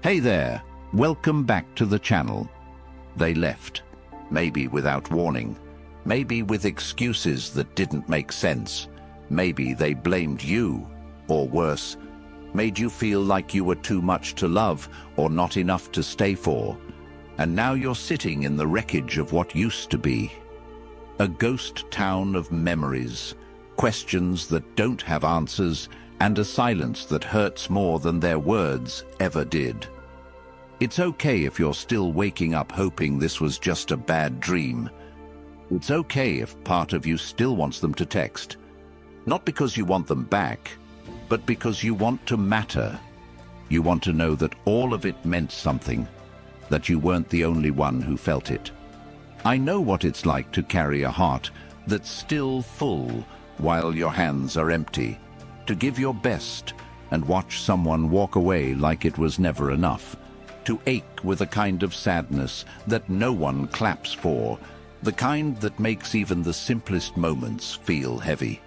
Hey there, welcome back to the channel. They left, maybe without warning, maybe with excuses that didn't make sense. Maybe they blamed you, or worse, made you feel like you were too much to love or not enough to stay for. And now you're sitting in the wreckage of what used to be. A ghost town of memories, questions that don't have answers, and a silence that hurts more than their words ever did. It's okay if you're still waking up hoping this was just a bad dream. It's okay if part of you still wants them to text. Not because you want them back, but because you want to matter. You want to know that all of it meant something, that you weren't the only one who felt it. I know what it's like to carry a heart that's still full while your hands are empty, to give your best and watch someone walk away like it was never enough, to ache with a kind of sadness that no one claps for, the kind that makes even the simplest moments feel heavy.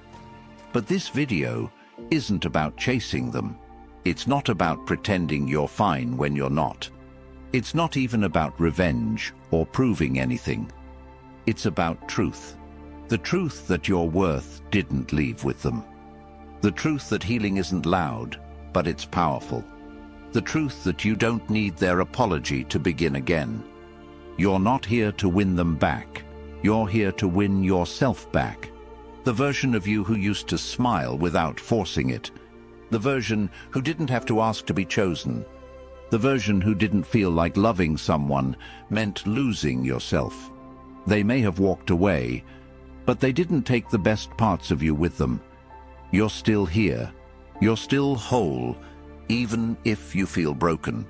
But this video isn't about chasing them. It's not about pretending you're fine when you're not. It's not even about revenge or proving anything. It's about truth. The truth that your worth didn't leave with them. The truth that healing isn't loud, but it's powerful. The truth that you don't need their apology to begin again. You're not here to win them back. You're here to win yourself back. The version of you who used to smile without forcing it. The version who didn't have to ask to be chosen. The version who didn't feel like loving someone meant losing yourself. They may have walked away, but they didn't take the best parts of you with them. You're still here. You're still whole, even if you feel broken.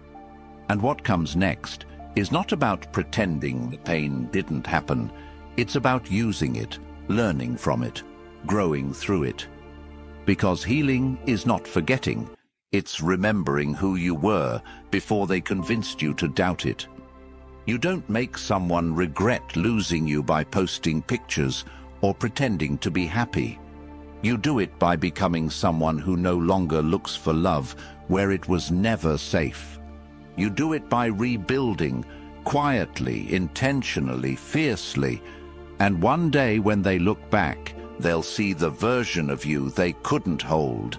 And what comes next is not about pretending the pain didn't happen. It's about using it, learning from it, growing through it. Because healing is not forgetting. It's remembering who you were before they convinced you to doubt it. You don't make someone regret losing you by posting pictures or pretending to be happy. You do it by becoming someone who no longer looks for love where it was never safe. You do it by rebuilding, quietly, intentionally, fiercely, and one day when they look back, they'll see the version of you they couldn't hold.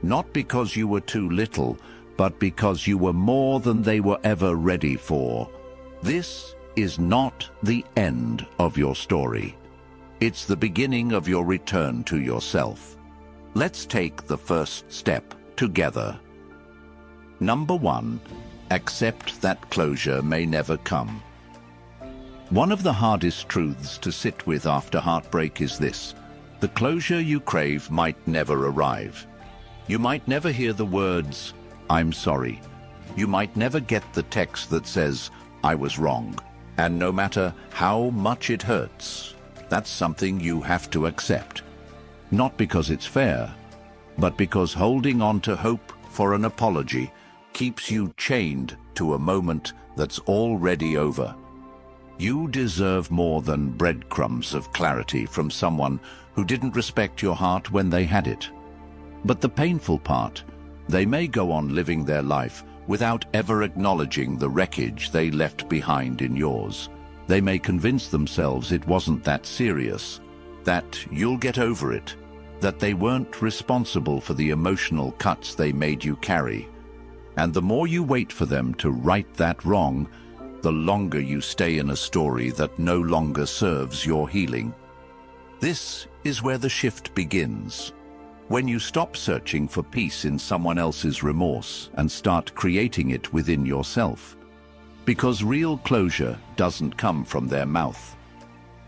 Not because you were too little, but because you were more than they were ever ready for. This is not the end of your story. It's the beginning of your return to yourself. Let's take the first step together. Number 1, accept that closure may never come. One of the hardest truths to sit with after heartbreak is this: the closure you crave might never arrive. You might never hear the words, "I'm sorry." You might never get the text that says, "I was wrong." And no matter how much it hurts, that's something you have to accept. Not because it's fair, but because holding on to hope for an apology keeps you chained to a moment that's already over. You deserve more than breadcrumbs of clarity from someone who didn't respect your heart when they had it. But the painful part, they may go on living their life without ever acknowledging the wreckage they left behind in yours. They may convince themselves it wasn't that serious, that you'll get over it, that they weren't responsible for the emotional cuts they made you carry. And the more you wait for them to right that wrong, the longer you stay in a story that no longer serves your healing. This is where the shift begins. When you stop searching for peace in someone else's remorse and start creating it within yourself. Because real closure doesn't come from their mouth.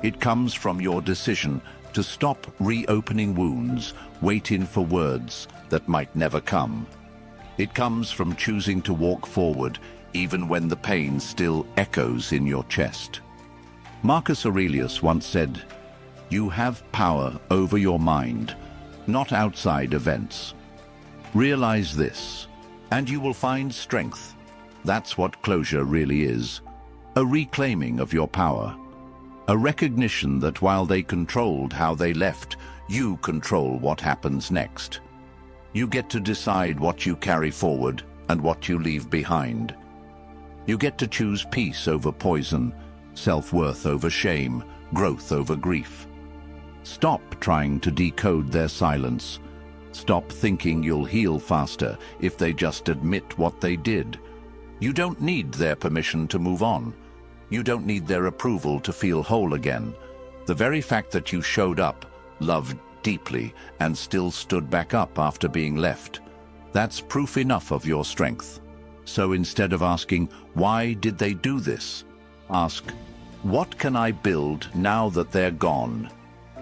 It comes from your decision to stop reopening wounds, waiting for words that might never come. It comes from choosing to walk forward even when the pain still echoes in your chest. Marcus Aurelius once said, "You have power over your mind, not outside events." Realize this, and you will find strength. That's what closure really is. A reclaiming of your power. A recognition that while they controlled how they left, you control what happens next. You get to decide what you carry forward and what you leave behind. You get to choose peace over poison, self-worth over shame, growth over grief. Stop trying to decode their silence. Stop thinking you'll heal faster if they just admit what they did. You don't need their permission to move on. You don't need their approval to feel whole again. The very fact that you showed up, loved deeply, and still stood back up after being left, that's proof enough of your strength. So instead of asking, why did they do this? Ask, what can I build now that they're gone?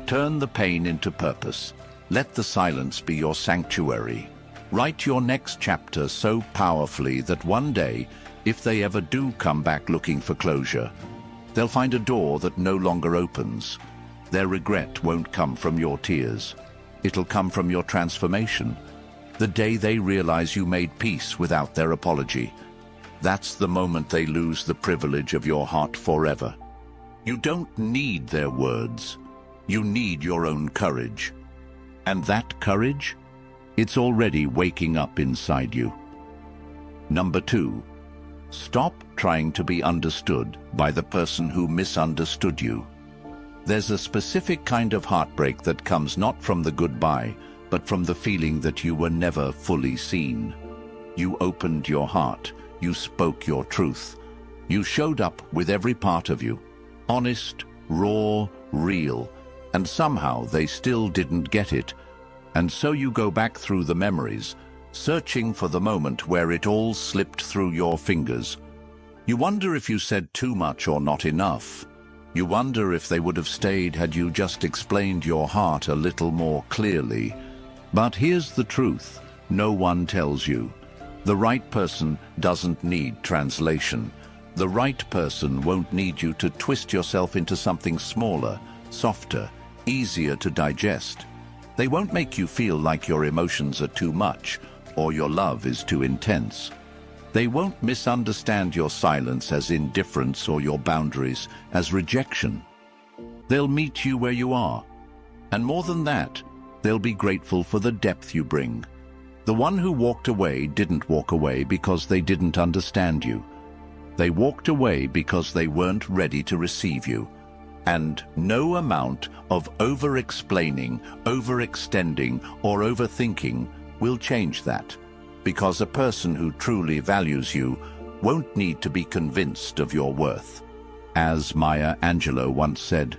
Turn the pain into purpose. Let the silence be your sanctuary. Write your next chapter so powerfully that one day, if they ever do come back looking for closure, they'll find a door that no longer opens. Their regret won't come from your tears. It'll come from your transformation. The day they realize you made peace without their apology. That's the moment they lose the privilege of your heart forever. You don't need their words. You need your own courage. And that courage? It's already waking up inside you. Number 2, stop trying to be understood by the person who misunderstood you. There's a specific kind of heartbreak that comes not from the goodbye, but from the feeling that you were never fully seen. You opened your heart. You spoke your truth. You showed up with every part of you. Honest, raw, real. And somehow they still didn't get it. And so you go back through the memories, searching for the moment where it all slipped through your fingers. You wonder if you said too much or not enough. You wonder if they would have stayed had you just explained your heart a little more clearly. But here's the truth. No one tells you. The right person doesn't need translation. The right person won't need you to twist yourself into something smaller, softer, easier to digest. They won't make you feel like your emotions are too much or your love is too intense. They won't misunderstand your silence as indifference or your boundaries as rejection. They'll meet you where you are. And more than that, they'll be grateful for the depth you bring. The one who walked away didn't walk away because they didn't understand you. They walked away because they weren't ready to receive you. And no amount of over-explaining, overextending, or overthinking will change that, because a person who truly values you won't need to be convinced of your worth. As Maya Angelou once said,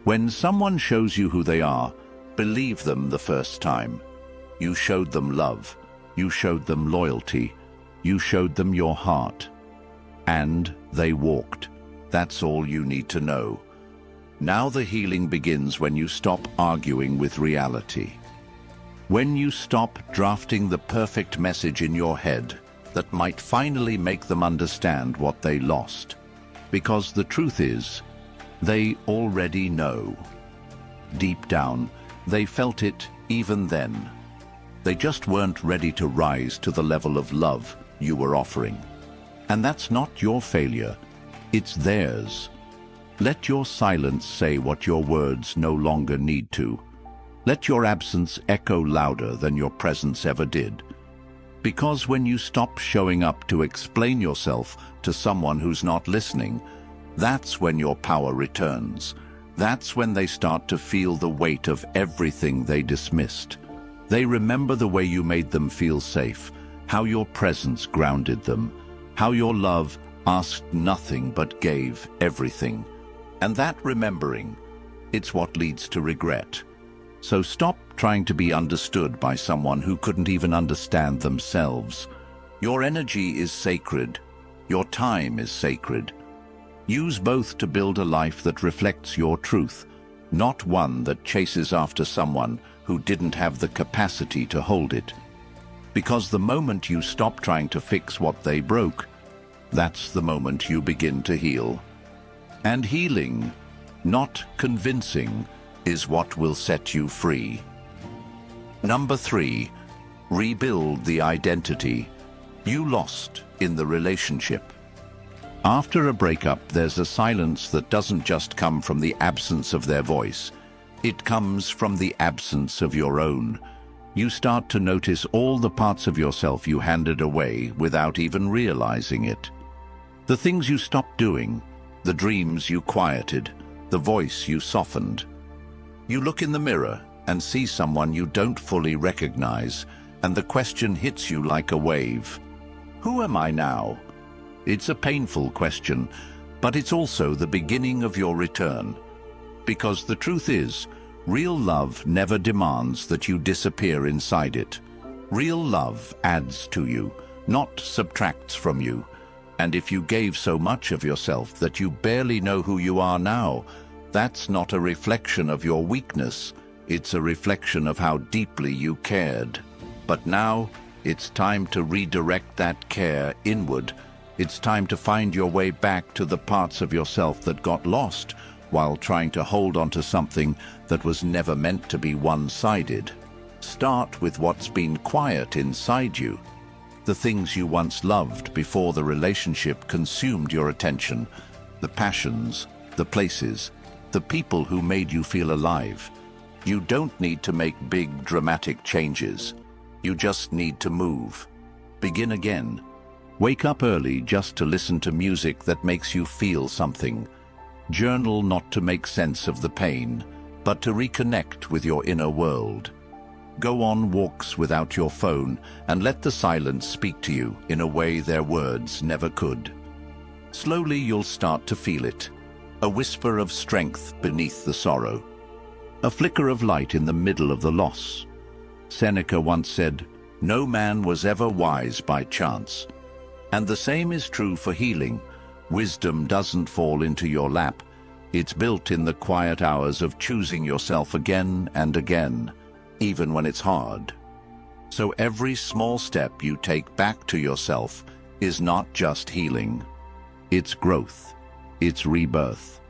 when someone shows you who they are, believe them the first time. You showed them love. You showed them loyalty. You showed them your heart. And they walked. That's all you need to know. Now the healing begins when you stop arguing with reality. When you stop drafting the perfect message in your head that might finally make them understand what they lost. Because the truth is, they already know. Deep down, they felt it even then. They just weren't ready to rise to the level of love you were offering. And that's not your failure, it's theirs. Let your silence say what your words no longer need to. Let your absence echo louder than your presence ever did. Because when you stop showing up to explain yourself to someone who's not listening, that's when your power returns. That's when they start to feel the weight of everything they dismissed. They remember the way you made them feel safe, how your presence grounded them, how your love asked nothing but gave everything. And that remembering, it's what leads to regret. So stop trying to be understood by someone who couldn't even understand themselves. Your energy is sacred. Your time is sacred. Use both to build a life that reflects your truth, not one that chases after someone who didn't have the capacity to hold it. Because the moment you stop trying to fix what they broke, that's the moment you begin to heal. And healing, not convincing, is what will set you free. Number 3, rebuild the identity you lost in the relationship. After a breakup, there's a silence that doesn't just come from the absence of their voice. It comes from the absence of your own. You start to notice all the parts of yourself you handed away without even realizing it. The things you stopped doing, the dreams you quieted, the voice you softened. You look in the mirror and see someone you don't fully recognize, and the question hits you like a wave. Who am I now? It's a painful question, but it's also the beginning of your return. Because the truth is, real love never demands that you disappear inside it. Real love adds to you, not subtracts from you. And if you gave so much of yourself that you barely know who you are now, that's not a reflection of your weakness, it's a reflection of how deeply you cared. But now, it's time to redirect that care inward. It's time to find your way back to the parts of yourself that got lost while trying to hold on to something that was never meant to be one-sided. Start with what's been quiet inside you. The things you once loved before the relationship consumed your attention, the passions, the places, the people who made you feel alive. You don't need to make big, dramatic changes. You just need to move. Begin again. Wake up early just to listen to music that makes you feel something. Journal not to make sense of the pain, but to reconnect with your inner world. Go on walks without your phone and let the silence speak to you in a way their words never could. Slowly you'll start to feel it, a whisper of strength beneath the sorrow, a flicker of light in the middle of the loss. Seneca once said, "No man was ever wise by chance." And the same is true for healing. Wisdom doesn't fall into your lap. It's built in the quiet hours of choosing yourself again and again, even when it's hard. So every small step you take back to yourself is not just healing. It's growth. It's rebirth.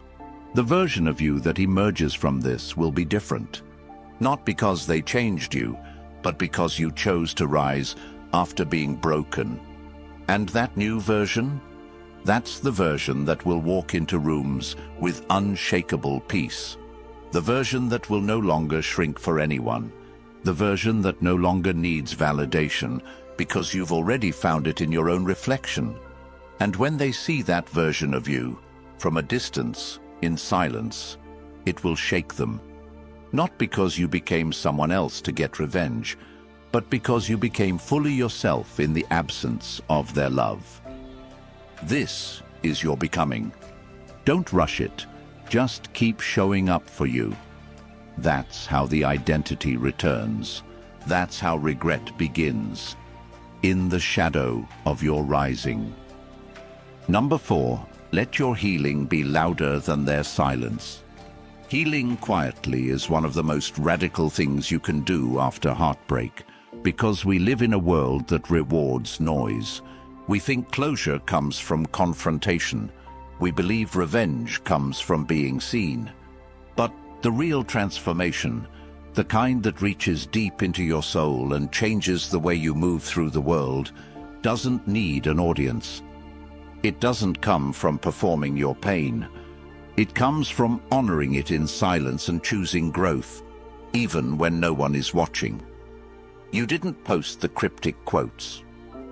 The version of you that emerges from this will be different. Not because they changed you, but because you chose to rise after being broken. And that new version? That's the version that will walk into rooms with unshakable peace. The version that will no longer shrink for anyone. The version that no longer needs validation because you've already found it in your own reflection. And when they see that version of you, from a distance, in silence, it will shake them. Not because you became someone else to get revenge, but because you became fully yourself in the absence of their love. This is your becoming. Don't rush it. Just keep showing up for you. That's how the identity returns. That's how regret begins. In the shadow of your rising. Number 4, let your healing be louder than their silence. Healing quietly is one of the most radical things you can do after heartbreak, because we live in a world that rewards noise. We think closure comes from confrontation. We believe revenge comes from being seen. But the real transformation, the kind that reaches deep into your soul and changes the way you move through the world, doesn't need an audience. It doesn't come from performing your pain. It comes from honoring it in silence and choosing growth, even when no one is watching. You didn't post the cryptic quotes.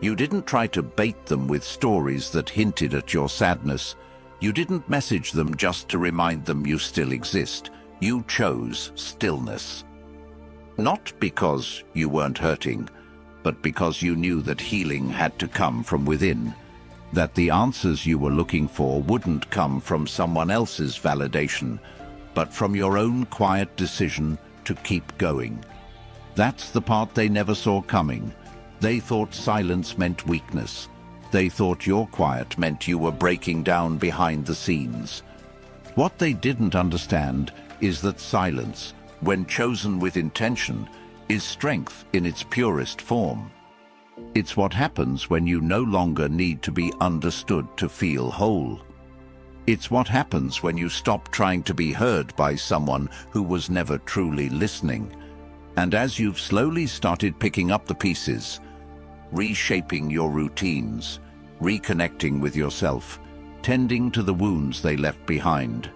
You didn't try to bait them with stories that hinted at your sadness. You didn't message them just to remind them you still exist. You chose stillness. Not because you weren't hurting, but because you knew that healing had to come from within, that the answers you were looking for wouldn't come from someone else's validation, but from your own quiet decision to keep going. That's the part they never saw coming. They thought silence meant weakness. They thought your quiet meant you were breaking down behind the scenes. What they didn't understand is that silence, when chosen with intention, is strength in its purest form. It's what happens when you no longer need to be understood to feel whole. It's what happens when you stop trying to be heard by someone who was never truly listening. And as you've slowly started picking up the pieces, reshaping your routines, reconnecting with yourself, tending to the wounds they left behind,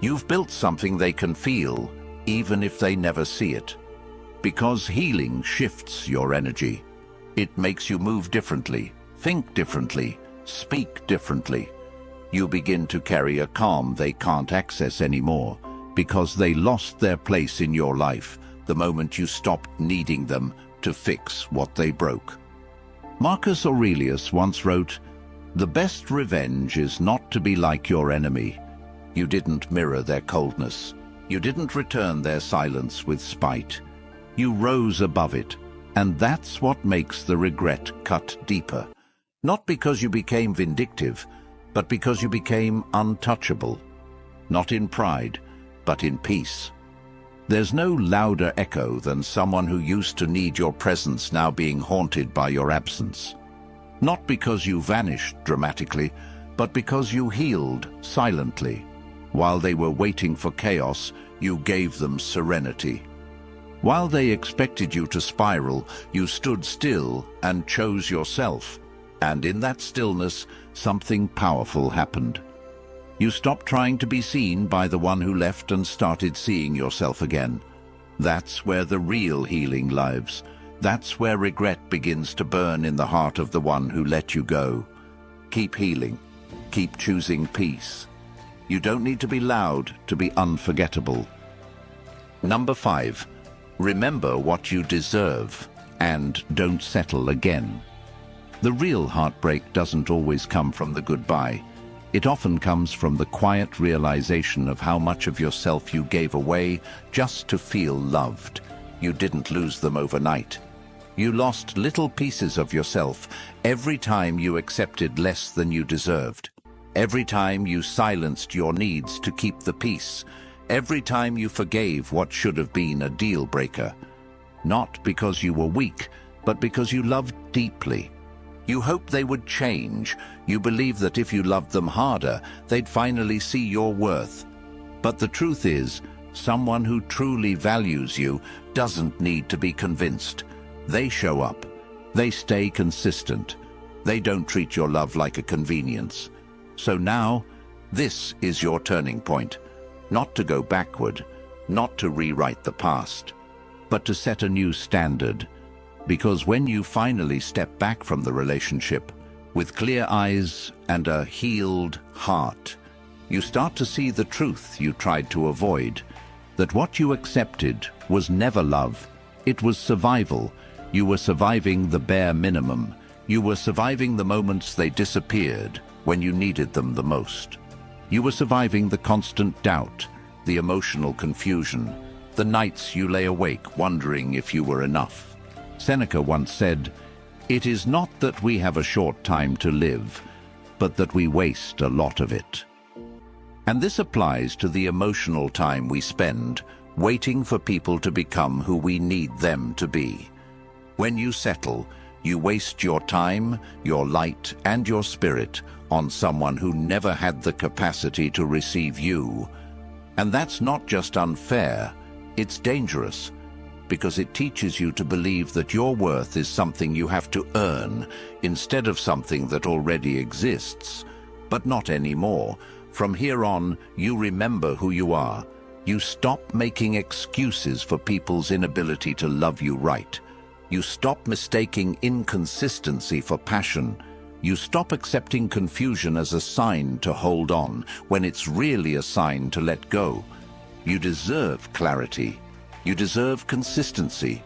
you've built something they can feel, even if they never see it. Because healing shifts your energy. It makes you move differently, think differently, speak differently. You begin to carry a calm they can't access anymore, because they lost their place in your life the moment you stopped needing them to fix what they broke. Marcus Aurelius once wrote, "The best revenge is not to be like your enemy. You didn't mirror their coldness. You didn't return their silence with spite. You rose above it, and that's what makes the regret cut deeper. Not because you became vindictive, but because you became untouchable. Not in pride, but in peace." There's no louder echo than someone who used to need your presence now being haunted by your absence. Not because you vanished dramatically, but because you healed silently. While they were waiting for chaos, you gave them serenity. While they expected you to spiral, you stood still and chose yourself. And in that stillness, something powerful happened. You stopped trying to be seen by the one who left and started seeing yourself again. That's where the real healing lives. That's where regret begins to burn in the heart of the one who let you go. Keep healing. Keep choosing peace. You don't need to be loud to be unforgettable. Number 5. Remember what you deserve and don't settle again. The real heartbreak doesn't always come from the goodbye. It often comes from the quiet realization of how much of yourself you gave away just to feel loved. You didn't lose them overnight. You lost little pieces of yourself every time you accepted less than you deserved. Every time you silenced your needs to keep the peace. Every time you forgave what should have been a deal breaker. Not because you were weak, but because you loved deeply. You hoped they would change. You believed that if you loved them harder, they'd finally see your worth. But the truth is, someone who truly values you doesn't need to be convinced. They show up. They stay consistent. They don't treat your love like a convenience. So now, this is your turning point. Not to go backward, not to rewrite the past, but to set a new standard. Because when you finally step back from the relationship, with clear eyes and a healed heart, you start to see the truth you tried to avoid, that what you accepted was never love, it was survival. You were surviving the bare minimum. You were surviving the moments they disappeared when you needed them the most. You were surviving the constant doubt, the emotional confusion, the nights you lay awake wondering if you were enough. Seneca once said, "It is not that we have a short time to live, but that we waste a lot of it." And this applies to the emotional time we spend waiting for people to become who we need them to be. When you settle, you waste your time, your light, and your spirit on someone who never had the capacity to receive you. And that's not just unfair, it's dangerous. Because it teaches you to believe that your worth is something you have to earn instead of something that already exists. But not anymore. From here on, you remember who you are. You stop making excuses for people's inability to love you right. You stop mistaking inconsistency for passion. You stop accepting confusion as a sign to hold on when it's really a sign to let go. You deserve clarity. You deserve consistency.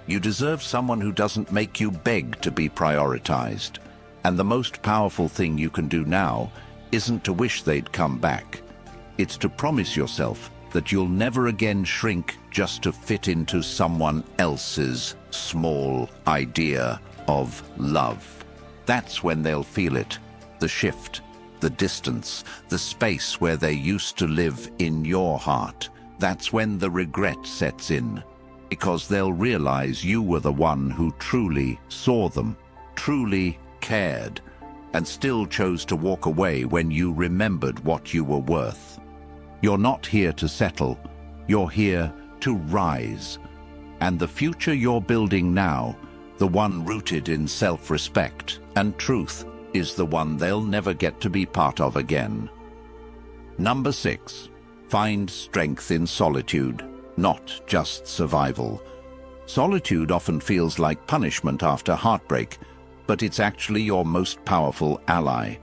You deserve someone who doesn't make you beg to be prioritized. And the most powerful thing you can do now isn't to wish they'd come back. It's to promise yourself that you'll never again shrink just to fit into someone else's small idea of love. That's when they'll feel it, the shift, the distance, the space where they used to live in your heart. That's when the regret sets in, because they'll realize you were the one who truly saw them, truly cared, and still chose to walk away when you remembered what you were worth. You're not here to settle, you're here to rise. And the future you're building now, the one rooted in self-respect and truth, is the one they'll never get to be part of again. Number 6. Find strength in solitude, not just survival. Solitude often feels like punishment after heartbreak, but it's actually your most powerful ally.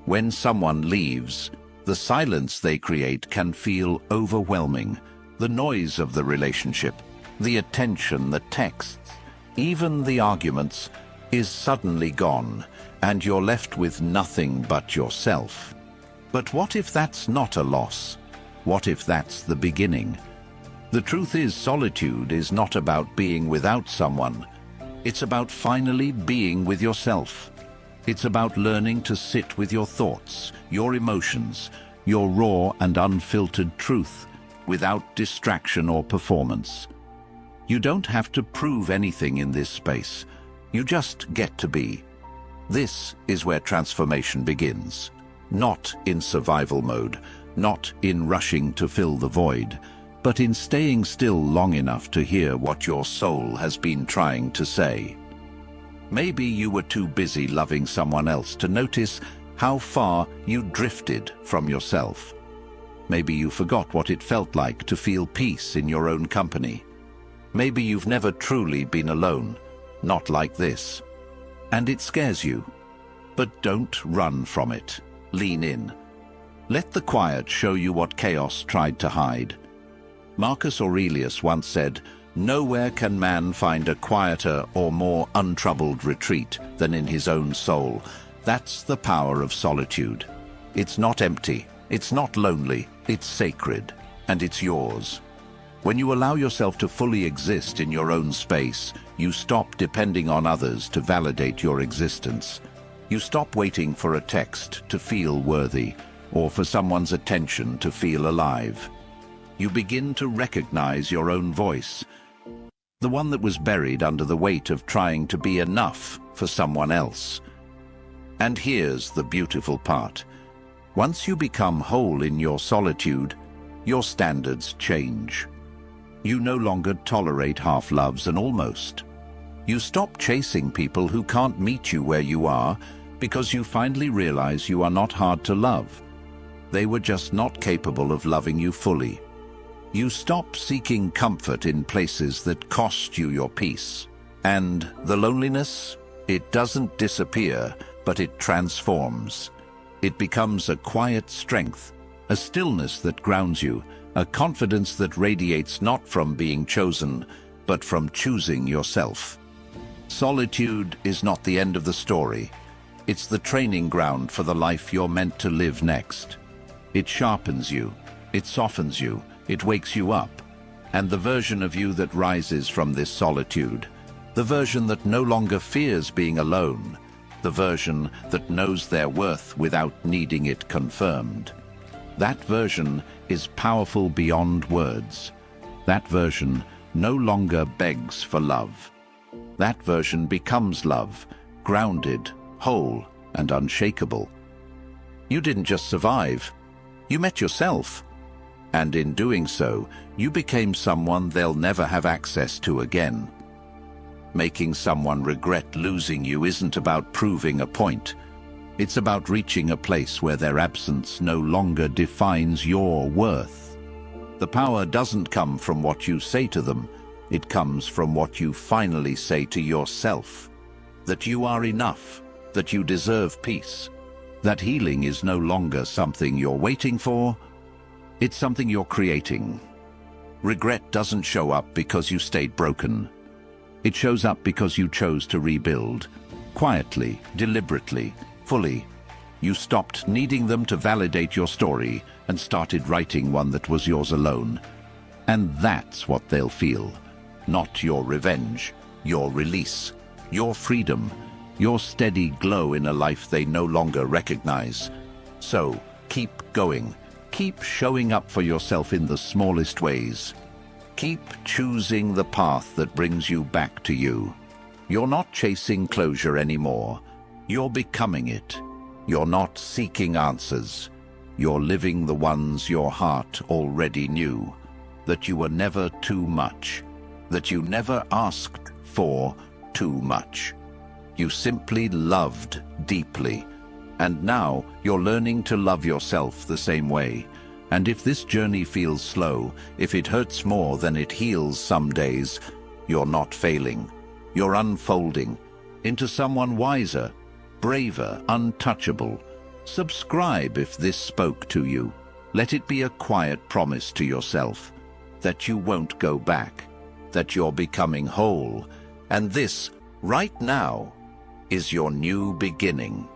When someone leaves, the silence they create can feel overwhelming. The noise of the relationship, the attention, the texts, even the arguments, is suddenly gone, and you're left with nothing but yourself. But what if that's not a loss? What if that's the beginning? The truth is, solitude is not about being without someone. It's about finally being with yourself. It's about learning to sit with your thoughts, your emotions, your raw and unfiltered truth, without distraction or performance. You don't have to prove anything in this space. You just get to be. This is where transformation begins. Not in survival mode, not in rushing to fill the void, but in staying still long enough to hear what your soul has been trying to say. Maybe you were too busy loving someone else to notice how far you drifted from yourself. Maybe you forgot what it felt like to feel peace in your own company. Maybe you've never truly been alone, not like this. And it scares you. But don't run from it. Lean in. Let the quiet show you what chaos tried to hide. Marcus Aurelius once said, "Nowhere can man find a quieter or more untroubled retreat than in his own soul." That's the power of solitude. It's not empty, it's not lonely, it's sacred, and it's yours. When you allow yourself to fully exist in your own space, you stop depending on others to validate your existence. You stop waiting for a text to feel worthy, or for someone's attention to feel alive. You begin to recognize your own voice, the one that was buried under the weight of trying to be enough for someone else. And here's the beautiful part. Once you become whole in your solitude, your standards change. You no longer tolerate half-loves and almost. You stop chasing people who can't meet you where you are because you finally realize you are not hard to love. They were just not capable of loving you fully. You stop seeking comfort in places that cost you your peace. And the loneliness, it doesn't disappear, but it transforms. It becomes a quiet strength, a stillness that grounds you, a confidence that radiates not from being chosen, but from choosing yourself. Solitude is not the end of the story. It's the training ground for the life you're meant to live next. It sharpens you, it softens you, it wakes you up. And the version of you that rises from this solitude, the version that no longer fears being alone, the version that knows their worth without needing it confirmed. That version is powerful beyond words. That version no longer begs for love. That version becomes love, grounded, whole, and unshakable. You didn't just survive, you met yourself. And in doing so, you became someone they'll never have access to again. Making someone regret losing you isn't about proving a point. It's about reaching a place where their absence no longer defines your worth. The power doesn't come from what you say to them. It comes from what you finally say to yourself. That you are enough, that you deserve peace, that healing is no longer something you're waiting for, it's something you're creating. Regret doesn't show up because you stayed broken. It shows up because you chose to rebuild. Quietly, deliberately, fully. You stopped needing them to validate your story and started writing one that was yours alone. And that's what they'll feel. Not your revenge, your release, your freedom, your steady glow in a life they no longer recognize. So, keep going. Keep showing up for yourself in the smallest ways. Keep choosing the path that brings you back to you. You're not chasing closure anymore. You're becoming it. You're not seeking answers. You're living the ones your heart already knew. That you were never too much. That you never asked for too much. You simply loved deeply. And now you're learning to love yourself the same way. And if this journey feels slow, if it hurts more than it heals some days, You're not failing. You're unfolding into someone wiser, braver, untouchable. Subscribe if this spoke to you. Let it be a quiet promise to yourself that you won't go back, that you're becoming whole, and this, right now, is your new beginning.